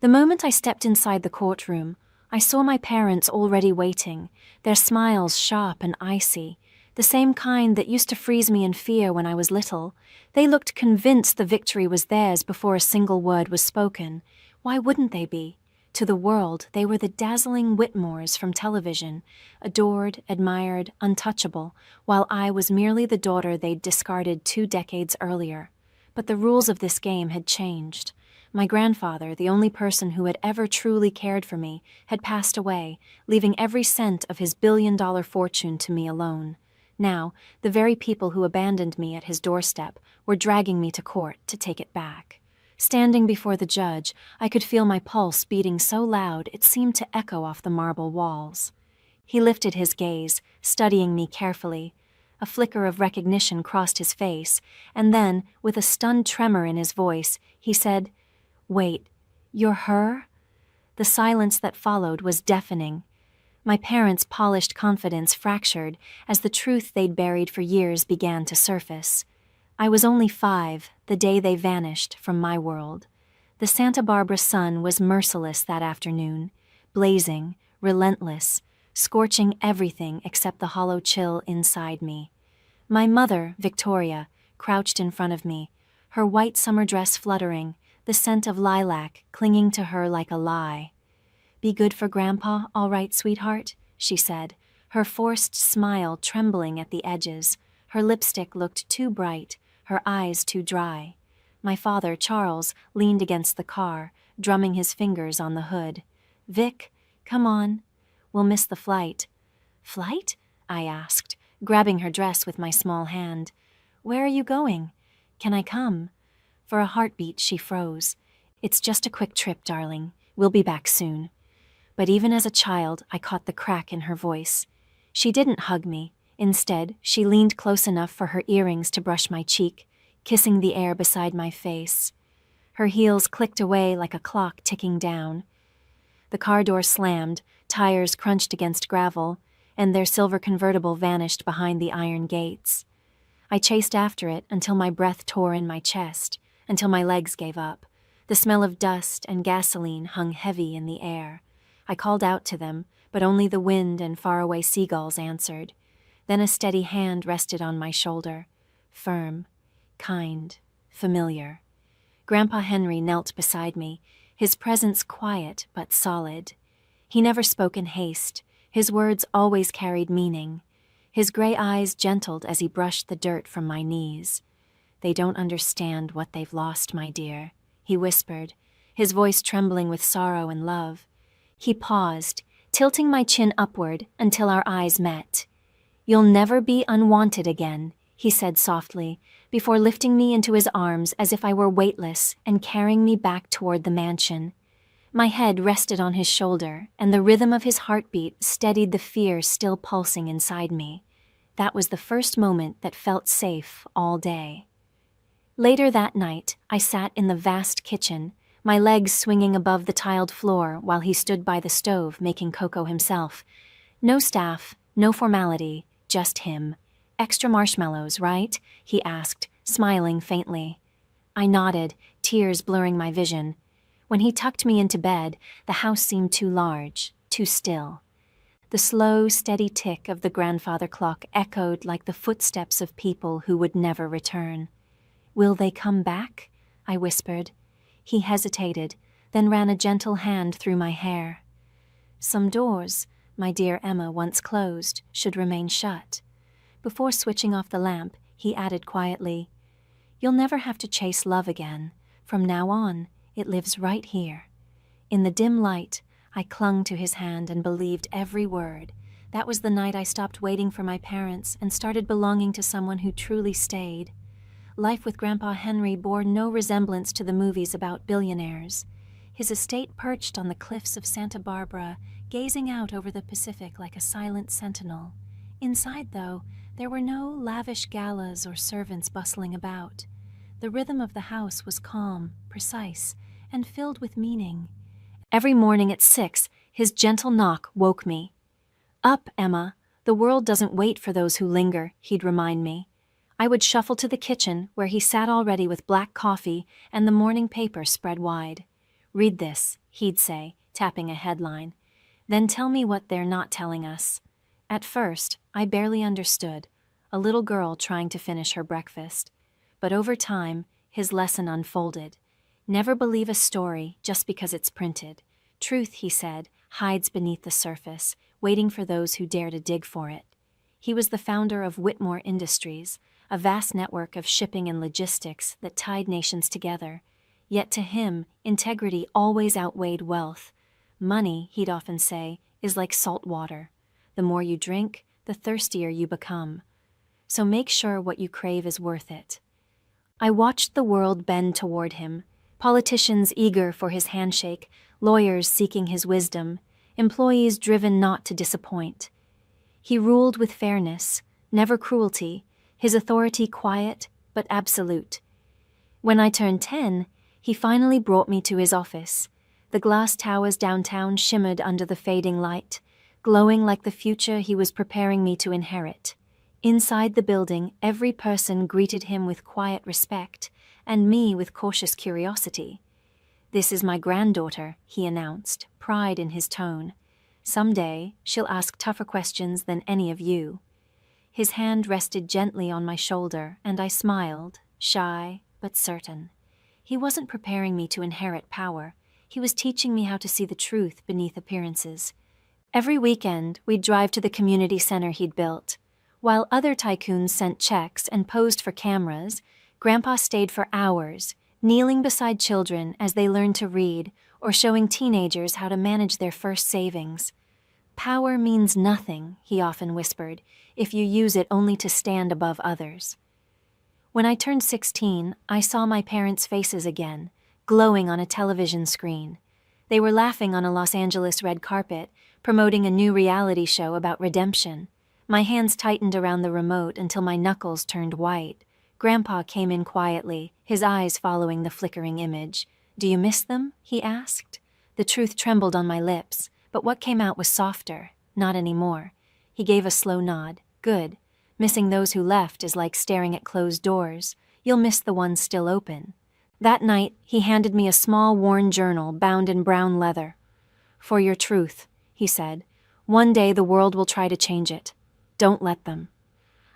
The moment I stepped inside the courtroom, I saw my parents already waiting, their smiles sharp and icy, the same kind that used to freeze me in fear when I was little. They looked convinced the victory was theirs before a single word was spoken. Why wouldn't they be? To the world, they were the dazzling Whitmores from television, adored, admired, untouchable, while I was merely the daughter they'd discarded 2 decades earlier. But the rules of this game had changed. My grandfather, the only person who had ever truly cared for me, had passed away, leaving every cent of his billion-dollar fortune to me alone. Now, the very people who abandoned me at his doorstep were dragging me to court to take it back. Standing before the judge, I could feel my pulse beating so loud it seemed to echo off the marble walls. He lifted his gaze, studying me carefully. A flicker of recognition crossed his face, and then, with a stunned tremor in his voice, he said, "Wait, you're her?" The silence that followed was deafening. My parents' polished confidence fractured as the truth they'd buried for years began to surface. I was only 5, the day they vanished from my world. The Santa Barbara sun was merciless that afternoon, blazing, relentless, scorching everything except the hollow chill inside me. My mother, Victoria, crouched in front of me, her white summer dress fluttering, the scent of lilac clinging to her like a lie. "Be good for Grandpa, all right, sweetheart?" she said, her forced smile trembling at the edges. Her lipstick looked too bright, her eyes too dry. My father, Charles, leaned against the car, drumming his fingers on the hood. "Vic, come on. We'll miss the flight." "Flight?" I asked, grabbing her dress with my small hand. "Where are you going? Can I come?" For a heartbeat, she froze. "It's just a quick trip, darling. We'll be back soon." But even as a child, I caught the crack in her voice. She didn't hug me. Instead, she leaned close enough for her earrings to brush my cheek, kissing the air beside my face. Her heels clicked away like a clock ticking down. The car door slammed, tires crunched against gravel, and their silver convertible vanished behind the iron gates. I chased after it until my breath tore in my chest, until my legs gave up. The smell of dust and gasoline hung heavy in the air. I called out to them, but only the wind and faraway seagulls answered. Then a steady hand rested on my shoulder, firm, kind, familiar. Grandpa Henry knelt beside me, his presence quiet but solid. He never spoke in haste, his words always carried meaning. His gray eyes gentled as he brushed the dirt from my knees. "They don't understand what they've lost, my dear," he whispered, his voice trembling with sorrow and love. He paused, tilting my chin upward until our eyes met. "You'll never be unwanted again," he said softly, before lifting me into his arms as if I were weightless and carrying me back toward the mansion. My head rested on his shoulder, and the rhythm of his heartbeat steadied the fear still pulsing inside me. That was the first moment that felt safe all day. Later that night, I sat in the vast kitchen, my legs swinging above the tiled floor while he stood by the stove making cocoa himself. No staff, no formality, just him. "Extra marshmallows, right?" he asked, smiling faintly. I nodded, tears blurring my vision. When he tucked me into bed, the house seemed too large, too still. The slow, steady tick of the grandfather clock echoed like the footsteps of people who would never return. "Will they come back?" I whispered. He hesitated, then ran a gentle hand through my hair. "Some doors, my dear Emma once closed, should remain shut." Before switching off the lamp, he added quietly, "You'll never have to chase love again. From now on, it lives right here." In the dim light, I clung to his hand and believed every word. That was the night I stopped waiting for my parents and started belonging to someone who truly stayed. Life with Grandpa Henry bore no resemblance to the movies about billionaires. His estate perched on the cliffs of Santa Barbara, gazing out over the Pacific like a silent sentinel. Inside, though, there were no lavish galas or servants bustling about. The rhythm of the house was calm, precise, and filled with meaning. Every morning at 6, his gentle knock woke me. "Up, Emma. The world doesn't wait for those who linger," he'd remind me. I would shuffle to the kitchen, where he sat already with black coffee and the morning paper spread wide. "Read this," he'd say, tapping a headline. "Then tell me what they're not telling us." At first, I barely understood, a little girl trying to finish her breakfast. But over time, his lesson unfolded. Never believe a story just because it's printed. Truth, he said, hides beneath the surface, waiting for those who dare to dig for it. He was the founder of Whitmore Industries, a vast network of shipping and logistics that tied nations together. Yet to him, integrity always outweighed wealth. Money, he'd often say, is like salt water. The more you drink, the thirstier you become. So make sure what you crave is worth it. I watched the world bend toward him, politicians eager for his handshake, lawyers seeking his wisdom, employees driven not to disappoint. He ruled with fairness, never cruelty, his authority quiet but absolute. When I turned 10, he finally brought me to his office. The glass towers downtown shimmered under the fading light, glowing like the future he was preparing me to inherit. Inside the building, every person greeted him with quiet respect, and me with cautious curiosity. "This is my granddaughter," he announced, pride in his tone. "Someday, she'll ask tougher questions than any of you." His hand rested gently on my shoulder, and I smiled, shy but certain. He wasn't preparing me to inherit power. He was teaching me how to see the truth beneath appearances. Every weekend, we'd drive to the community center he'd built. While other tycoons sent checks and posed for cameras, Grandpa stayed for hours, kneeling beside children as they learned to read or showing teenagers how to manage their first savings. "Power means nothing," he often whispered, "if you use it only to stand above others." When I turned 16, I saw my parents' faces again, glowing on a television screen. They were laughing on a Los Angeles red carpet, promoting a new reality show about redemption. My hands tightened around the remote until my knuckles turned white. Grandpa came in quietly, his eyes following the flickering image. "Do you miss them?" he asked. The truth trembled on my lips, but what came out was softer. "Not anymore." He gave a slow nod. "Good. Missing those who left is like staring at closed doors. You'll miss the ones still open." That night, he handed me a small, worn journal bound in brown leather. "For your truth," he said. "One day the world will try to change it. Don't let them."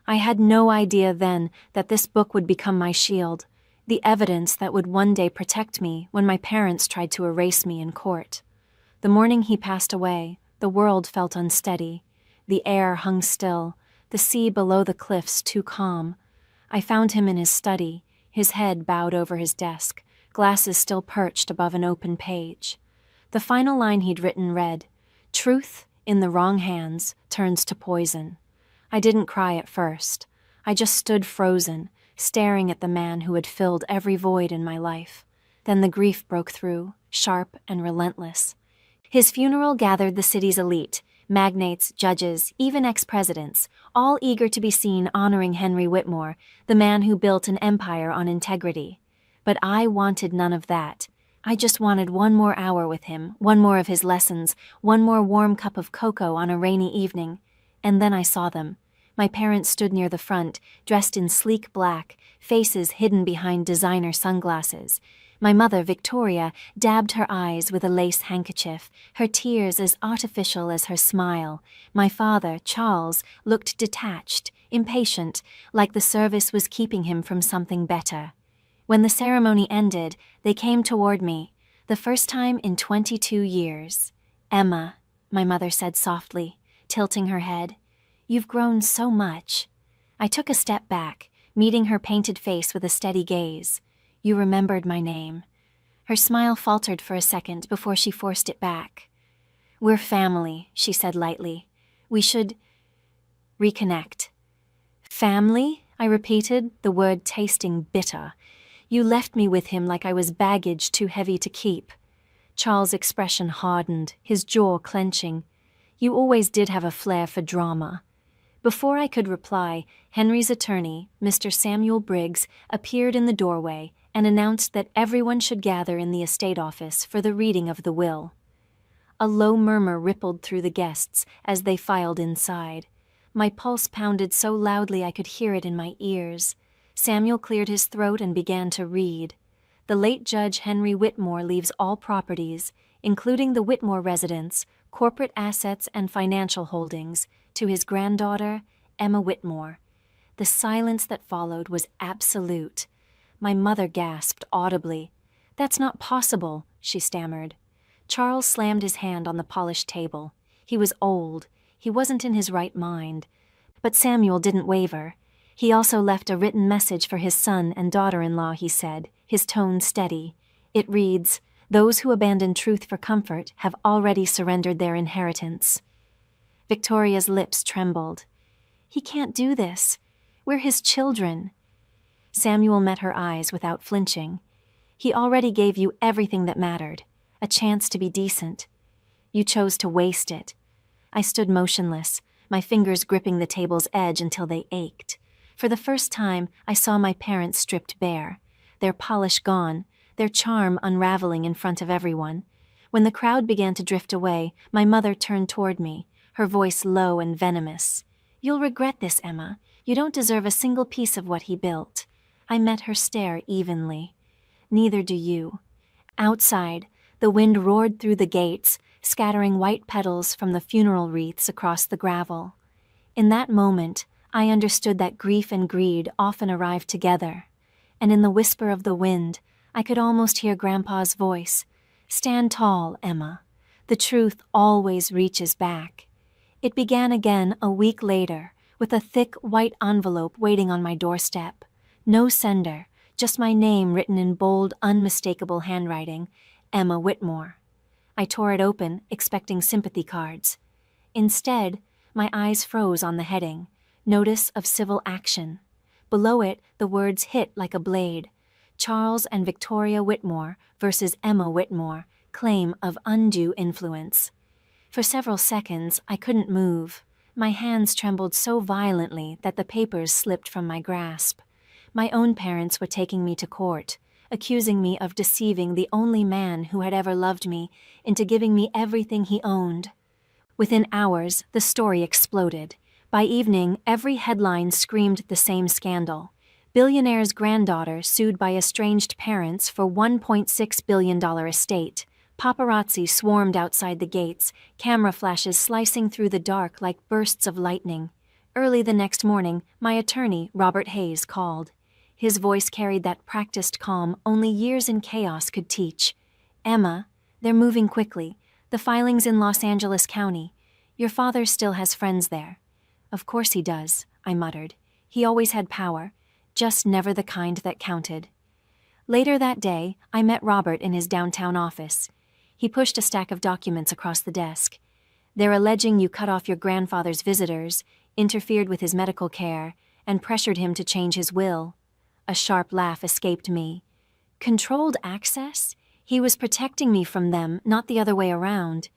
I had no idea then that this book would become my shield, the evidence that would one day protect me when my parents tried to erase me in court. The morning he passed away, the world felt unsteady. The air hung still, the sea below the cliffs too calm. I found him in his study, his head bowed over his desk, glasses still perched above an open page. The final line he'd written read, "Truth, in the wrong hands, turns to poison." I didn't cry at first. I just stood frozen, staring at the man who had filled every void in my life. Then the grief broke through, sharp and relentless. His funeral gathered the city's elite, magnates, judges, even ex-presidents, all eager to be seen honoring Henry Whitmore, the man who built an empire on integrity. But I wanted none of that. I just wanted one more hour with him, one more of his lessons, one more warm cup of cocoa on a rainy evening. And then I saw them. My parents stood near the front, dressed in sleek black, faces hidden behind designer sunglasses. My mother, Victoria, dabbed her eyes with a lace handkerchief, her tears as artificial as her smile. My father, Charles, looked detached, impatient, like the service was keeping him from something better. When the ceremony ended, they came toward me, the first time in 22 years. "Emma," my mother said softly, tilting her head, "you've grown so much." I took a step back, meeting her painted face with a steady gaze. "You remembered my name." Her smile faltered for a second before she forced it back. "We're family," she said lightly. "We should reconnect." "Family?" I repeated, the word tasting bitter. "You left me with him like I was baggage too heavy to keep." Charles' expression hardened, his jaw clenching. "You always did have a flair for drama." Before I could reply, Henry's attorney, Mr. Samuel Briggs, appeared in the doorway and announced that everyone should gather in the estate office for the reading of the will. A low murmur rippled through the guests as they filed inside. My pulse pounded so loudly I could hear it in my ears. Samuel cleared his throat and began to read. The late Judge Henry Whitmore leaves all properties, including the Whitmore residence, corporate assets and financial holdings, to his granddaughter, Emma Whitmore. The silence that followed was absolute. My mother gasped audibly. "That's not possible," she stammered. Charles slammed his hand on the polished table. He was old. He wasn't in his right mind. But Samuel didn't waver. He also left a written message for his son and daughter-in-law, he said, his tone steady. It reads, "Those who abandon truth for comfort have already surrendered their inheritance." Victoria's lips trembled. "He can't do this. We're his children." Samuel met her eyes without flinching. "He already gave you everything that mattered, a chance to be decent. You chose to waste it." I stood motionless, my fingers gripping the table's edge until they ached. For the first time, I saw my parents stripped bare, their polish gone, their charm unraveling in front of everyone. When the crowd began to drift away, my mother turned toward me, her voice low and venomous. "You'll regret this, Emma. You don't deserve a single piece of what he built." I met her stare evenly. "Neither do you." Outside, the wind roared through the gates, scattering white petals from the funeral wreaths across the gravel. In that moment, I understood that grief and greed often arrive together, and in the whisper of the wind, I could almost hear Grandpa's voice. "Stand tall, Emma. The truth always reaches back." It began again a week later, with a thick white envelope waiting on my doorstep. No sender, just my name written in bold, unmistakable handwriting, Emma Whitmore. I tore it open, expecting sympathy cards. Instead, my eyes froze on the heading, Notice of Civil Action. Below it, the words hit like a blade. Charles and Victoria Whitmore versus Emma Whitmore, claim of undue influence. For several seconds, I couldn't move. My hands trembled so violently that the papers slipped from my grasp. My own parents were taking me to court, accusing me of deceiving the only man who had ever loved me into giving me everything he owned. Within hours, the story exploded. By evening, every headline screamed the same scandal. Billionaire's granddaughter sued by estranged parents for $1.6 billion estate. Paparazzi swarmed outside the gates, camera flashes slicing through the dark like bursts of lightning. Early the next morning, my attorney, Robert Hayes, called. His voice carried that practiced calm only years in chaos could teach. "Emma, they're moving quickly. The filing's in Los Angeles County. Your father still has friends there." "Of course he does," I muttered. "He always had power, just never the kind that counted." Later that day, I met Robert in his downtown office. He pushed a stack of documents across the desk. "They're alleging you cut off your grandfather's visitors, interfered with his medical care, and pressured him to change his will." A sharp laugh escaped me. Controlled access? He was protecting me from them, not the other way around.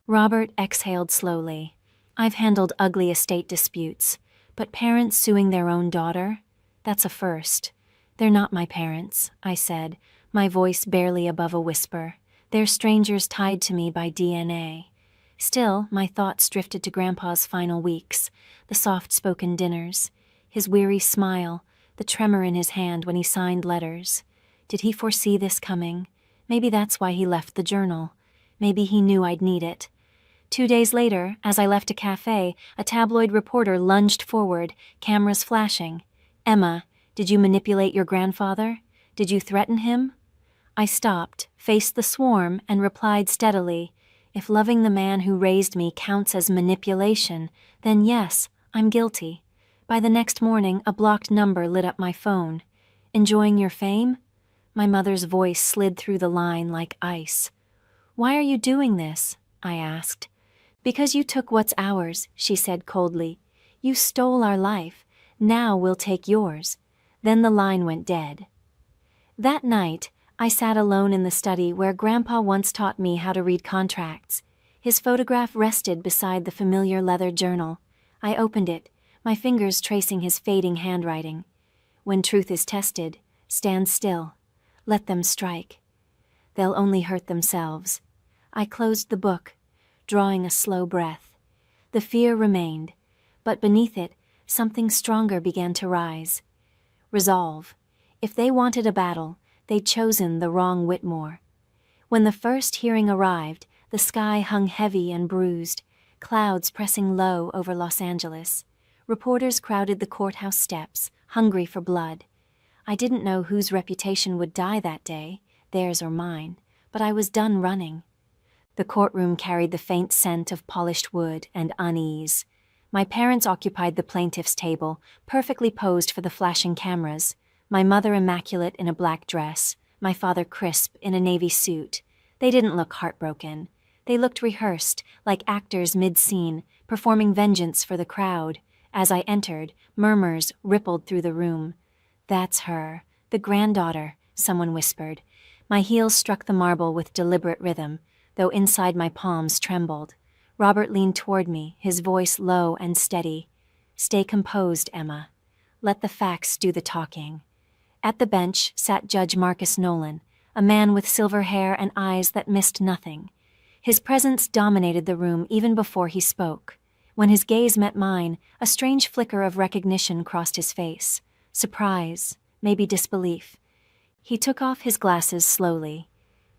Robert exhaled slowly. "I've handled ugly estate disputes, but parents suing their own daughter? That's a first." "They're not my parents," I said, my voice barely above a whisper. "They're strangers tied to me by DNA." Still, my thoughts drifted to Grandpa's final weeks, the soft-spoken dinners, his weary smile, the tremor in his hand when he signed letters. Did he foresee this coming? Maybe that's why he left the journal. Maybe he knew I'd need it. 2 days later, as I left a cafe, a tabloid reporter lunged forward, cameras flashing. "Emma, did you manipulate your grandfather? Did you threaten him?" I stopped, faced the swarm, and replied steadily, "If loving the man who raised me counts as manipulation, then yes, I'm guilty." By the next morning, a blocked number lit up my phone. "Enjoying your fame?" My mother's voice slid through the line like ice. "Why are you doing this?" I asked. "Because you took what's ours," she said coldly. "You stole our life. Now we'll take yours." Then the line went dead. That night, I sat alone in the study where Grandpa once taught me how to read contracts. His photograph rested beside the familiar leather journal. I opened it, my fingers tracing his fading handwriting. "When truth is tested, stand still. Let them strike. They'll only hurt themselves." I closed the book, drawing a slow breath. The fear remained, but beneath it, something stronger began to rise. Resolve. If they wanted a battle, they'd chosen the wrong Whitmore. When the first hearing arrived, the sky hung heavy and bruised, clouds pressing low over Los Angeles. Reporters crowded the courthouse steps, hungry for blood. I didn't know whose reputation would die that day, theirs or mine, but I was done running. The courtroom carried the faint scent of polished wood and unease. My parents occupied the plaintiff's table, perfectly posed for the flashing cameras, my mother immaculate in a black dress, my father crisp in a navy suit. They didn't look heartbroken. They looked rehearsed, like actors mid-scene, performing vengeance for the crowd. As I entered, murmurs rippled through the room. "That's her, the granddaughter," someone whispered. My heels struck the marble with deliberate rhythm, though inside my palms trembled. Robert leaned toward me, his voice low and steady. "Stay composed, Emma. Let the facts do the talking." At the bench sat Judge Marcus Nolan, a man with silver hair and eyes that missed nothing. His presence dominated the room even before he spoke. When his gaze met mine, a strange flicker of recognition crossed his face. Surprise, maybe disbelief. He took off his glasses slowly.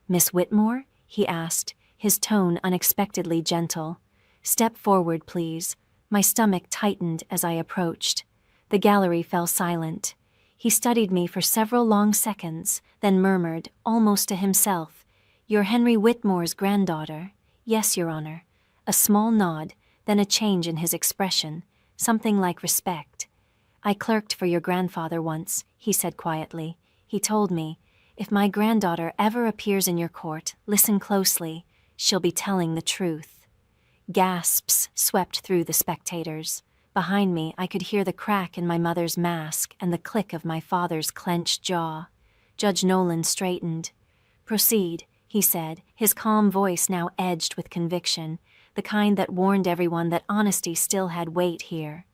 "Miss Whitmore?" he asked, his tone unexpectedly gentle. "Step forward, please." My stomach tightened as I approached. The gallery fell silent. He studied me for several long seconds, then murmured, almost to himself, "You're Henry Whitmore's granddaughter." "Yes, Your Honor." A small nod, then a change in his expression, something like respect. "I clerked for your grandfather once," he said quietly. "He told me, if my granddaughter ever appears in your court, listen closely. She'll be telling the truth." Gasps swept through the spectators. Behind me, I could hear the crack in my mother's mask and the click of my father's clenched jaw. Judge Nolan straightened. "Proceed," he said, his calm voice now edged with conviction, the kind that warned everyone that honesty still had weight here.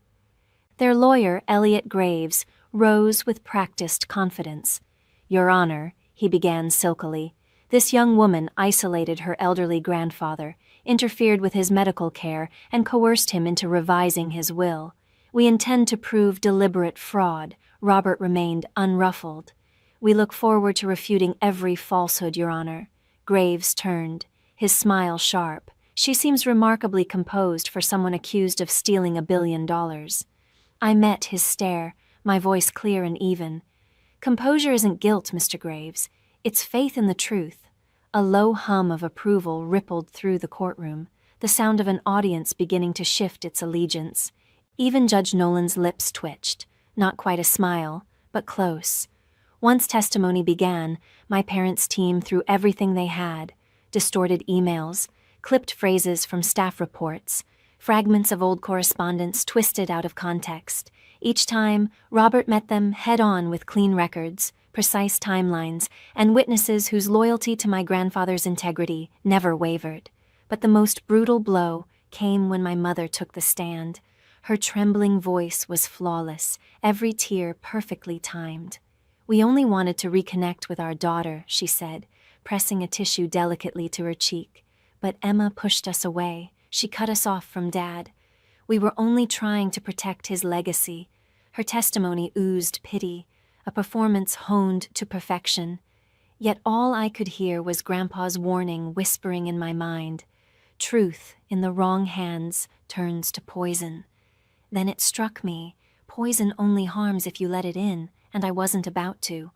Their lawyer, Elliot Graves, rose with practiced confidence. "Your Honor," he began silkily, "this young woman isolated her elderly grandfather, interfered with his medical care, and coerced him into revising his will. We intend to prove deliberate fraud." Robert remained unruffled. "We look forward to refuting every falsehood, Your Honor." Graves turned, his smile sharp. "She seems remarkably composed for someone accused of stealing $1 billion. I met his stare, my voice clear and even. "Composure isn't guilt, Mr. Graves. It's faith in the truth." A low hum of approval rippled through the courtroom, the sound of an audience beginning to shift its allegiance. Even Judge Nolan's lips twitched, not quite a smile, but close. Once testimony began, my parents' team threw everything they had: distorted emails, clipped phrases from staff reports, fragments of old correspondence twisted out of context. Each time, Robert met them head-on with clean records, precise timelines, and witnesses whose loyalty to my grandfather's integrity never wavered. But the most brutal blow came when my mother took the stand. Her trembling voice was flawless, every tear perfectly timed. "We only wanted to reconnect with our daughter," she said, pressing a tissue delicately to her cheek. "But Emma pushed us away. She cut us off from Dad. We were only trying to protect his legacy." Her testimony oozed pity, a performance honed to perfection. Yet all I could hear was Grandpa's warning whispering in my mind. Truth in the wrong hands turns to poison. Then it struck me. Poison only harms if you let it in, and I wasn't about to.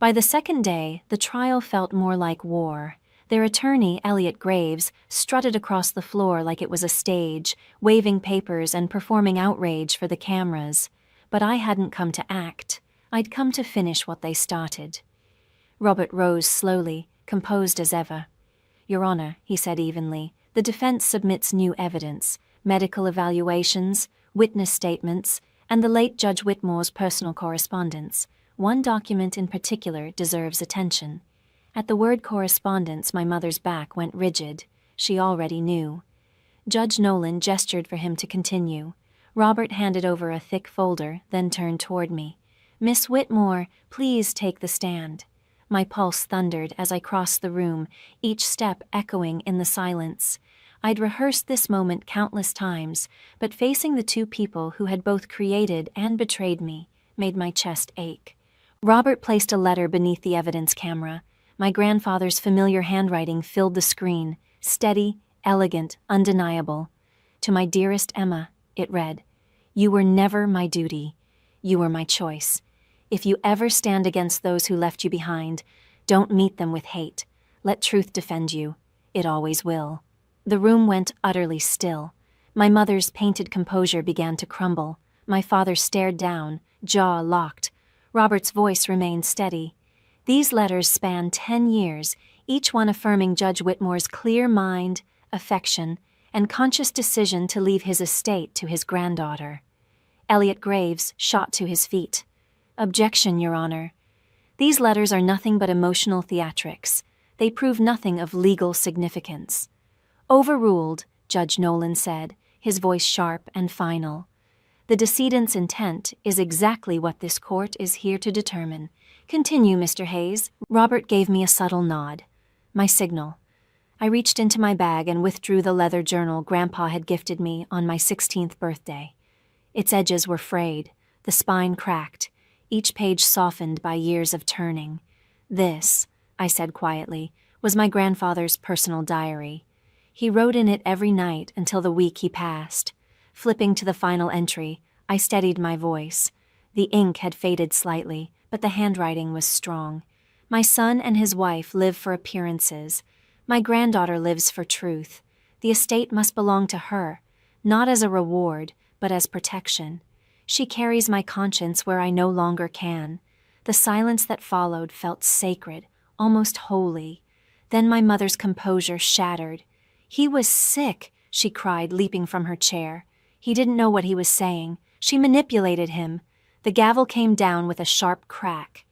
By the second day, the trial felt more like war. Their attorney, Elliot Graves, strutted across the floor like it was a stage, waving papers and performing outrage for the cameras. But I hadn't come to act. I'd come to finish what they started. Robert rose slowly, composed as ever. "Your Honor," he said evenly, "the defense submits new evidence, medical evaluations, witness statements, and the late Judge Whitmore's personal correspondence. One document in particular deserves attention." At the word correspondence, my mother's back went rigid. She already knew. Judge Nolan gestured for him to continue. Robert handed over a thick folder, then turned toward me. "Miss Whitmore, please take the stand." My pulse thundered as I crossed the room, each step echoing in the silence. I'd rehearsed this moment countless times, but facing the two people who had both created and betrayed me made my chest ache. Robert placed a letter beneath the evidence camera. My grandfather's familiar handwriting filled the screen, steady, elegant, undeniable. To my dearest Emma, it read, "You were never my duty. You were my choice. If you ever stand against those who left you behind, don't meet them with hate. Let truth defend you. It always will." The room went utterly still. My mother's painted composure began to crumble. My father stared down, jaw locked. Robert's voice remained steady. These letters spanned 10 years, each one affirming Judge Whitmore's clear mind, affection, and conscious decision to leave his estate to his granddaughter. Elliot Graves shot to his feet. "Objection, Your Honor. These letters are nothing but emotional theatrics. They prove nothing of legal significance." "Overruled," Judge Nolan said, his voice sharp and final. "The decedent's intent is exactly what this court is here to determine. Continue, Mr. Hayes." Robert gave me a subtle nod. My signal. I reached into my bag and withdrew the leather journal Grandpa had gifted me on my 16th birthday. Its edges were frayed, the spine cracked, each page softened by years of turning. "This," I said quietly, "was my grandfather's personal diary. He wrote in it every night until the week he passed." Flipping to the final entry, I steadied my voice. The ink had faded slightly, but the handwriting was strong. "My son and his wife live for appearances. My granddaughter lives for truth. The estate must belong to her, not as a reward, but as protection. She carries my conscience where I no longer can." The silence that followed felt sacred, almost holy. Then my mother's composure shattered. "He was sick," she cried, leaping from her chair. "He didn't know what he was saying. She manipulated him." The gavel came down with a sharp crack.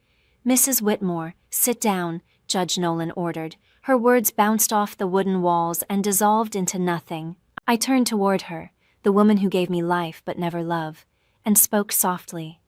"Mrs. Whitmore, sit down," Judge Nolan ordered. Her words bounced off the wooden walls and dissolved into nothing. I turned toward her, the woman who gave me life but never love, and spoke softly.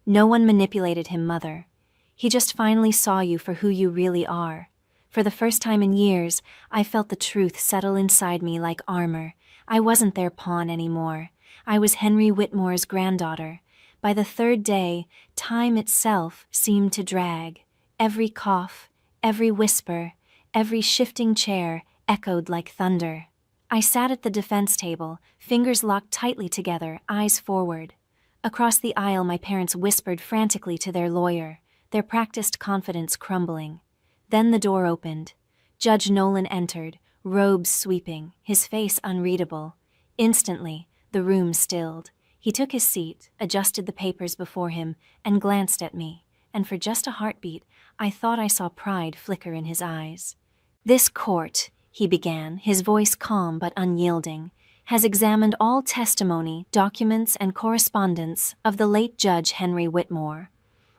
"No one manipulated him, Mother. He just finally saw you for who you really are. For the first time in years, I felt the truth settle inside me like armor. I wasn't their pawn anymore. I was Henry Whitmore's granddaughter. By the third day, time itself seemed to drag. Every cough, every whisper, every shifting chair echoed like thunder." I sat at the defense table, fingers locked tightly together, eyes forward. Across the aisle, my parents whispered frantically to their lawyer, their practiced confidence crumbling. Then the door opened. Judge Nolan entered, robes sweeping, his face unreadable. Instantly, the room stilled. He took his seat, adjusted the papers before him, and glanced at me, and for just a heartbeat, I thought I saw pride flicker in his eyes. "This court," he began, his voice calm but unyielding, "has examined all testimony, documents, and correspondence of the late Judge Henry Whitmore.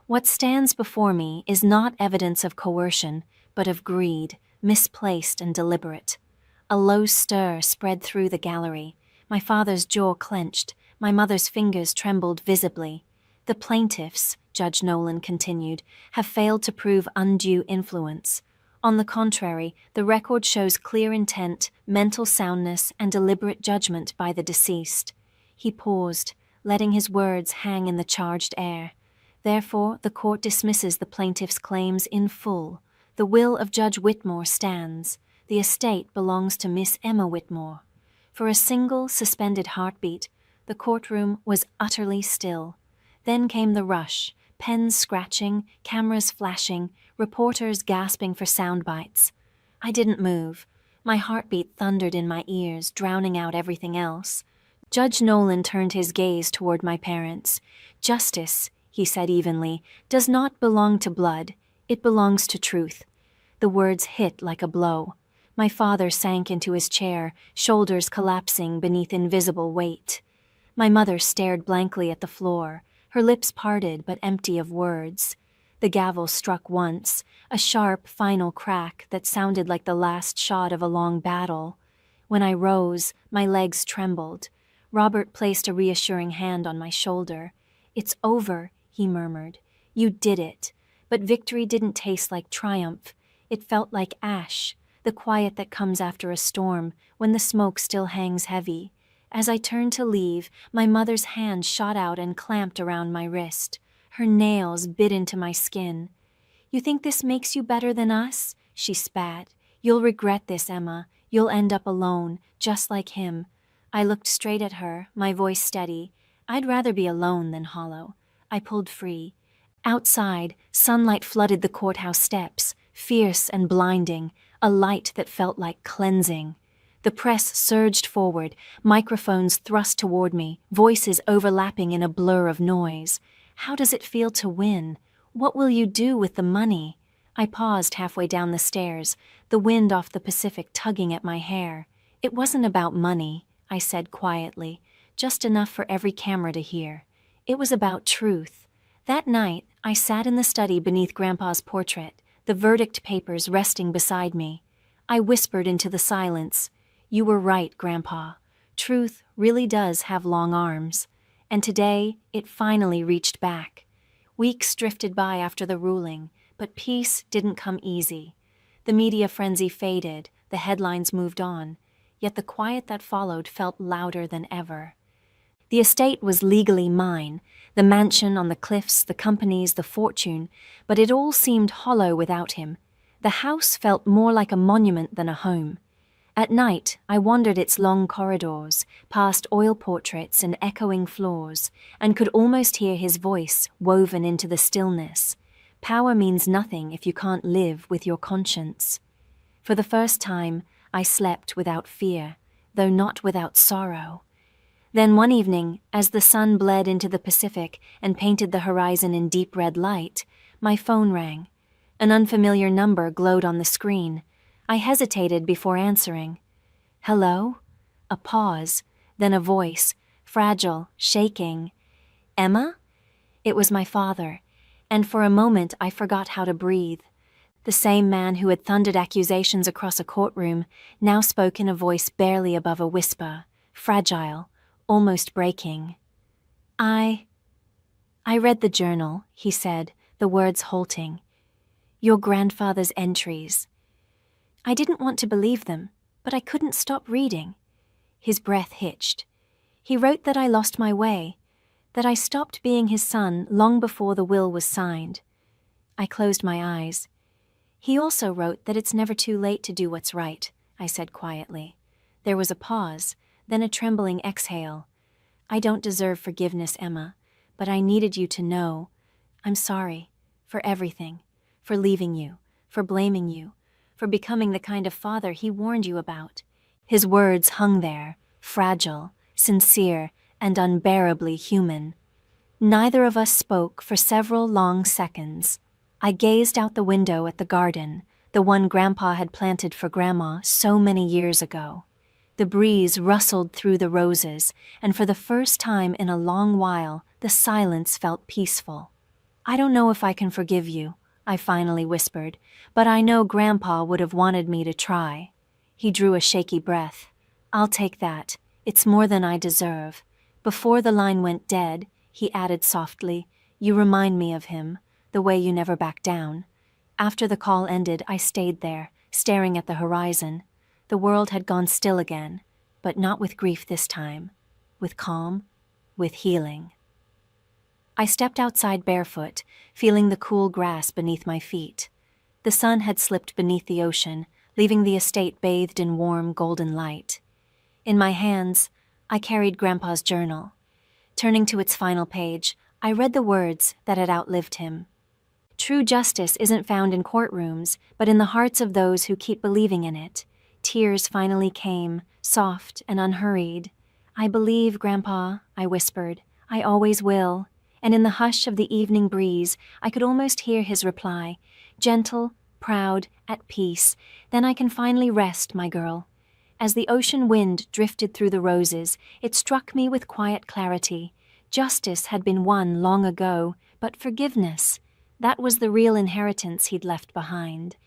What stands before me is not evidence of coercion, but of greed, misplaced and deliberate." A low stir spread through the gallery. My father's jaw clenched, my mother's fingers trembled visibly. "The plaintiffs," Judge Nolan continued, "have failed to prove undue influence. On the contrary, the record shows clear intent, mental soundness, and deliberate judgment by the deceased." He paused, letting his words hang in the charged air. "Therefore, the court dismisses the plaintiff's claims in full. The will of Judge Whitmore stands. The estate belongs to Miss Emma Whitmore." For a single, suspended heartbeat, the courtroom was utterly still. Then came the rush, pens scratching, cameras flashing, reporters gasping for sound bites. I didn't move. My heartbeat thundered in my ears, drowning out everything else. Judge Nolan turned his gaze toward my parents. "Justice," he said evenly, "does not belong to blood. It belongs to truth." The words hit like a blow. My father sank into his chair, shoulders collapsing beneath invisible weight. My mother stared blankly at the floor, her lips parted but empty of words. The gavel struck once, a sharp, final crack that sounded like the last shot of a long battle. When I rose, my legs trembled. Robert placed a reassuring hand on my shoulder. "It's over," he murmured. "You did it." But victory didn't taste like triumph. It felt like ash, the quiet that comes after a storm, when the smoke still hangs heavy. As I turned to leave, my mother's hand shot out and clamped around my wrist. Her nails bit into my skin. "You think this makes you better than us?" she spat. "You'll regret this, Emma. You'll end up alone, just like him." I looked straight at her, my voice steady. I'd rather be alone than hollow. I pulled free. Outside, sunlight flooded the courthouse steps, fierce and blinding, a light that felt like cleansing. The press surged forward, microphones thrust toward me, voices overlapping in a blur of noise. How does it feel to win? What will you do with the money? I paused halfway down the stairs, the wind off the Pacific tugging at my hair. It wasn't about money, I said quietly, just enough for every camera to hear. It was about truth. That night, I sat in the study beneath Grandpa's portrait, the verdict papers resting beside me. I whispered into the silence, "You were right, Grandpa. Truth really does have long arms." And today, it finally reached back. Weeks drifted by after the ruling, but peace didn't come easy. The media frenzy faded, the headlines moved on, yet the quiet that followed felt louder than ever. The estate was legally mine, the mansion on the cliffs, the companies, the fortune, but it all seemed hollow without him. The house felt more like a monument than a home. At night, I wandered its long corridors, past oil portraits and echoing floors, and could almost hear his voice woven into the stillness. Power means nothing if you can't live with your conscience. For the first time, I slept without fear, though not without sorrow. Then one evening, as the sun bled into the Pacific and painted the horizon in deep red light, my phone rang. An unfamiliar number glowed on the screen. I hesitated before answering. "Hello?" A pause, then a voice, fragile, shaking. "Emma?" It was my father, and for a moment I forgot how to breathe. The same man who had thundered accusations across a courtroom now spoke in a voice barely above a whisper, fragile, almost breaking. I read the journal," he said, the words halting. "Your grandfather's entries." I didn't want to believe them, but I couldn't stop reading. His breath hitched. He wrote that I lost my way, that I stopped being his son long before the will was signed. I closed my eyes. "He also wrote that it's never too late to do what's right," I said quietly. There was a pause, then a trembling exhale. "I don't deserve forgiveness, Emma, but I needed you to know. I'm sorry. For everything. For leaving you. For blaming you. For becoming the kind of father he warned you about." His words hung there, fragile, sincere, and unbearably human. Neither of us spoke for several long seconds. I gazed out the window at the garden, the one Grandpa had planted for Grandma so many years ago. The breeze rustled through the roses, and for the first time in a long while, the silence felt peaceful. "I don't know if I can forgive you," I finally whispered, "but I know Grandpa would have wanted me to try." He drew a shaky breath. "I'll take that. It's more than I deserve." Before the line went dead, he added softly, "You remind me of him, the way you never back down." After the call ended, I stayed there, staring at the horizon. The world had gone still again, but not with grief this time. With calm, with healing. I stepped outside barefoot, feeling the cool grass beneath my feet. The sun had slipped beneath the ocean, leaving the estate bathed in warm, golden light. In my hands, I carried Grandpa's journal. Turning to its final page, I read the words that had outlived him. "True justice isn't found in courtrooms, but in the hearts of those who keep believing in it." Tears finally came, soft and unhurried. "I believe, Grandpa," I whispered. "I always will." And in the hush of the evening breeze, I could almost hear his reply, gentle, proud, at peace. "Then I can finally rest, my girl." As the ocean wind drifted through the roses, it struck me with quiet clarity. Justice had been won long ago, but forgiveness, that was the real inheritance he'd left behind.